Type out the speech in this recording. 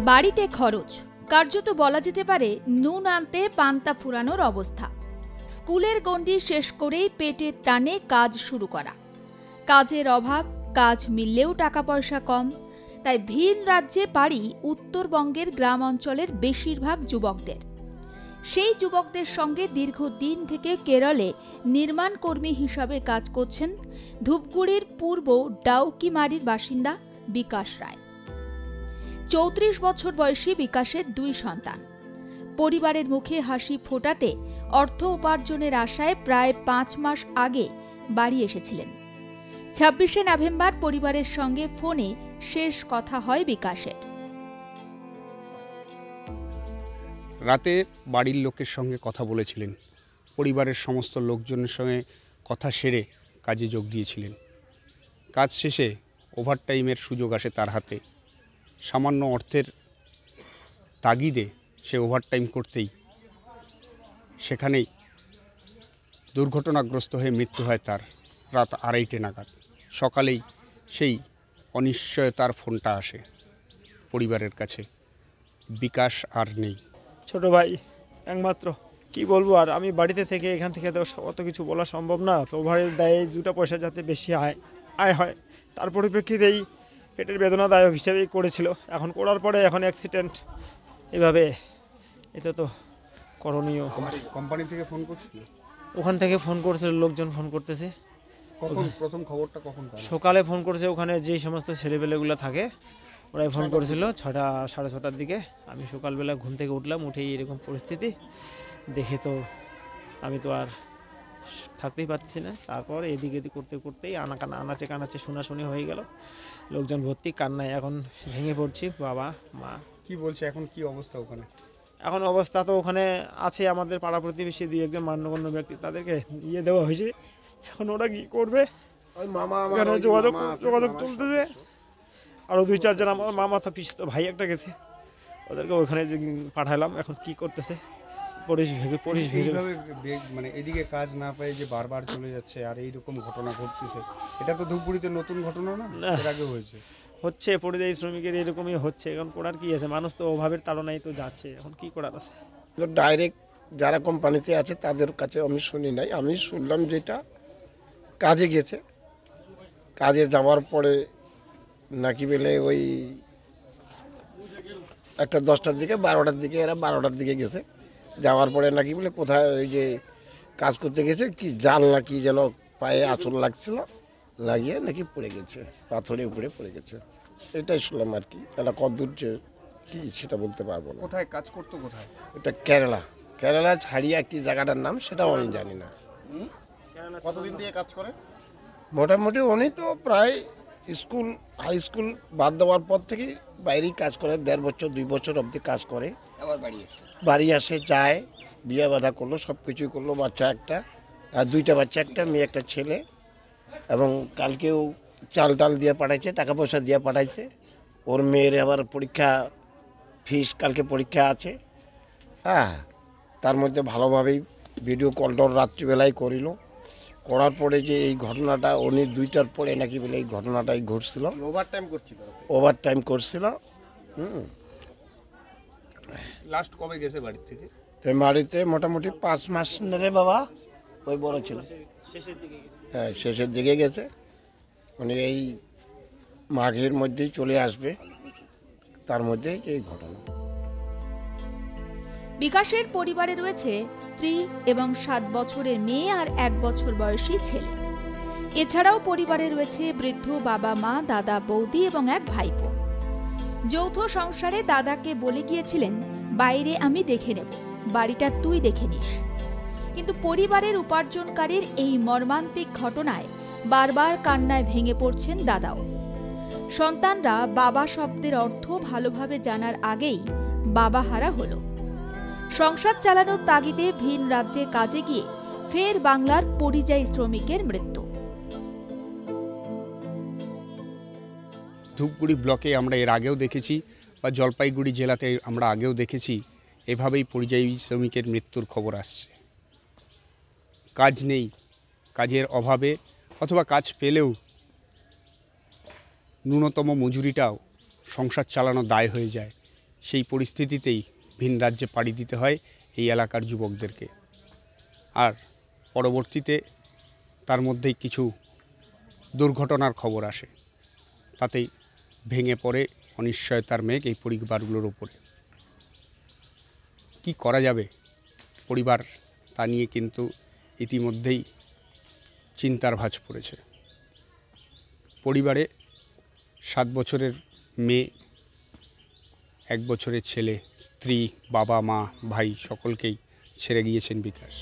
বাড়িতে খরচ, কার্যত বলা যেতে পারে নুন আনতে পান্তা ফুরানোর অবস্থা। স্কুলের গণ্ডি শেষ করেই পেটের টানে কাজ শুরু করা। কাজের অভাব, কাজ মিললেও টাকা পয়সা কম, তাই ভিন রাজ্যে পাড়ি উত্তরবঙ্গের গ্রাম অঞ্চলের বেশিরভাগ যুবকদের। সেই যুবকদের সঙ্গে দীর্ঘদিন থেকে কেরলে নির্মাণ কর্মী হিসাবে কাজ করছেন ধূপগুড়ির পূর্ব ডাউকিমারির বাসিন্দা বিকাশ রায়। ৩৪ বছর বয়সী বিকাশের ২ সন্তান। পরিবারের মুখে হাসি ফোটাতে অর্থ উপার্জনের আশায় প্রায় ৫ মাস আগে বাড়ি এসেছিলেন। ২৬শে নভেম্বর পরিবারের সঙ্গে ফোনে শেষ কথা হয় বিকাশের। রাতে বাড়ির লোকের সঙ্গে কথা বলেছিলেন, পরিবারের সমস্ত লোকজনের সঙ্গে কথা সেরে কাজে যোগ দিয়েছিলেন। কাজ শেষে ওভারটাইমের সুযোগ আসে তার হাতে। সামান্য অর্থের তাগিদে সে ওভারটাইম করতেই সেখানেই দুর্ঘটনাগ্রস্ত হয়ে মৃত্যু হয় তার রাত ২:৩০ নাগাদ। সকালেই সেই অনিশ্চয়তার ফোনটা আসে পরিবারের কাছে, বিকাশ আর নেই। ছোট ভাই একমাত্র, কি বলবো আর, আমি বাড়িতে থেকে এখান থেকে তো অত কিছু বলা সম্ভব না। ওভারের দায়ে 2টা পয়সা যাতে বেশি আয় হয়, তার পরিপ্রেক্ষিতেই পেটের বেদনাদায়ক হিসেবেই করেছিল। এখন করার পরে এখন অ্যাক্সিডেন্ট এভাবে, এটা তো করণীয়। কোম্পানি থেকে ফোন করছিল? ওখান থেকে ফোন করছিল, লোকজন ফোন করতেছে। কখন প্রথম খবরটা কখন? সকালে ফোন করেছে, ওখানে যেই সমস্ত ছেলেপেলেগুলো থাকে ওরাই ফোন করেছিল 6টা সাড়ে 6টার দিকে। আমি সকালবেলা ঘুম থেকে উঠলাম, উঠেই এরকম পরিস্থিতি দেখে তো আমি তো আর থাকতেই পারছি না। তারপর এদিক এদিক করতে করতেই আনাচে কানাচে শোনাশুনি হয়ে গেল, লোকজন ভর্তি কান্নায় এখন ভেঙে পড়ছি। বাবা মা কি বলছে এখন, কি অবস্থা ওখানে? এখন অবস্থা তো ওখানে আছে আমাদের পাড়া প্রতিবেশী 2-1 মান্যগণ্য ব্যক্তি, তাদেরকে ইয়ে দেওয়া হয়েছে। এখন ওরা কি করবে, যোগাযোগ চলতেছে। আরও 2-4 জন আমার মামা তো পিছু তো ভাই একটা গেছে, ওদেরকে ওখানে যে পাঠালাম। এখন কি করতেছে মানে এদিকে কাজ না পেয়ে যে বারবার চলে যাচ্ছে আর এইরকম ঘটনা ঘটতেছে, এটা তো ধূপগুড়িতে নতুন ঘটনা না, এর আগে হচ্ছে পরিযায়ী শ্রমিকের এরকমই হচ্ছে। এখন করার কি আছে, মানুষ তো অভাবের তাড়নায় তো যাচ্ছে, এখন কি করার আছে। ডাইরেক্ট যারা কোম্পানিতে আছে তাদের কাছে আমি শুনি নাই, আমি শুনলাম যেটা কাজে গেছে, কাজে যাওয়ার পরে নাকি বলে ওই একটা 10টার দিকে 12টার দিকে, এরা 12টার দিকে গেছে। যাওয়ার পরে নাকি বলে কোথায় ওই যে কাজ করতে গেছে, কি জাল না কি যেন পায়ে আঁচল লাগছিল, লাগিয়ে নাকি পড়ে গেছে, পাথরের উপরে পড়ে গেছে। এটাই শুনলাম আর কি। এটা কতদূর যে কি সেটা বলতে পারবো না। কোথায় কাজ করতো, কোথায়? এটা কেরালা ছাড়িয়া কি জায়গাটার নাম সেটাও আমি জানি না। কতদিন দিয়ে কাজ করে? মোটামুটি উনি তো প্রায় হাই স্কুল বাদ দেওয়ার পর থেকে বাইরেই কাজ করে, 1.5 বছর 2 বছর অবধি কাজ করে। আবার বাড়ি আসে, যায়, বিয়ে বাঁধা করলো, সব কিছুই করলো। বাচ্চা একটা, আর 2টা বাচ্চা, একটা মেয়ে একটা ছেলে। এবং কালকেও চাল টাল দিয়ে পাঠাইছে, টাকা পয়সা দিয়ে পাঠাইছে। ওর মেয়ের আবার পরীক্ষা ফিস, কালকে পরীক্ষা আছে। হ্যাঁ, তার মধ্যে ভালোভাবেই ভিডিও কলটার রাত্রিবেলায় করিল। করার পরে যে এই ঘটনাটা, উনি 2টার পরে নাকি বলে এই ঘটনাটাই ঘটছিল। ওভারটাইম করছিল। লাস্ট কবে গেছে বাড়ি থেকে? বাড়িতে মোটামুটি 5 মাস রে বাবা, ওই বড় ছিল। হ্যাঁ, শেষের দিকে গেছে। উনি এই মাঘের মধ্যেই চলে আসবে, তার মধ্যে এই ঘটনা। বিকাশের পরিবারে রয়েছে স্ত্রী এবং 7 বছরের মেয়ে আর 1 বছর বয়সী ছেলে। এছাড়াও পরিবারে রয়েছে বৃদ্ধ বাবা মা, দাদা বৌদি এবং এক ভাইপো। যৌথ সংসারে দাদাকে বলে গিয়েছিলেন, বাইরে আমি দেখে নেব, বাড়িটা তুই দেখে নিস। কিন্তু পরিবারের উপার্জনকারীর এই মর্মান্তিক ঘটনায় বারবার কান্নায় ভেঙে পড়ছেন দাদাও। সন্তানরা বাবা শব্দের অর্থ ভালোভাবে জানার আগেই বাবা হারা হলো। সংসার চালানোর তাগিদে ভিন রাজ্যে কাজে গিয়ে ফের বাংলার পরিযায়ী শ্রমিকের মৃত্যু। ধূপগুড়ি ব্লকে আমরা এর আগেও দেখেছি, বা জলপাইগুড়ি জেলাতে আমরা আগেও দেখেছি, এভাবেই পরিযায়ী শ্রমিকের মৃত্যুর খবর আসছে। কাজ নেই, কাজের অভাবে অথবা কাজ পেলেও ন্যূনতম মজুরিটাও সংসার চালানো দায় হয়ে যায়। সেই পরিস্থিতিতেই ভিন রাজ্যে পাড়ি দিতে হয় এই এলাকার যুবকদেরকে। আর পরবর্তীতে তার মধ্যেই কিছু দুর্ঘটনার খবর আসে, তাতেই ভেঙে পড়ে অনিশ্চয়তার মেঘ এই পরিবারগুলোর উপরে। কি করা যাবে পরিবার তা নিয়ে কিন্তু ইতিমধ্যেই চিন্তার ভাঁজ পড়েছে। পরিবারে 7 বছরের মেয়ে, 1 বছরের ছেলে, স্ত্রী, বাবা মা ভাই সকলকেই ছেড়ে গিয়েছেন বিকাশ।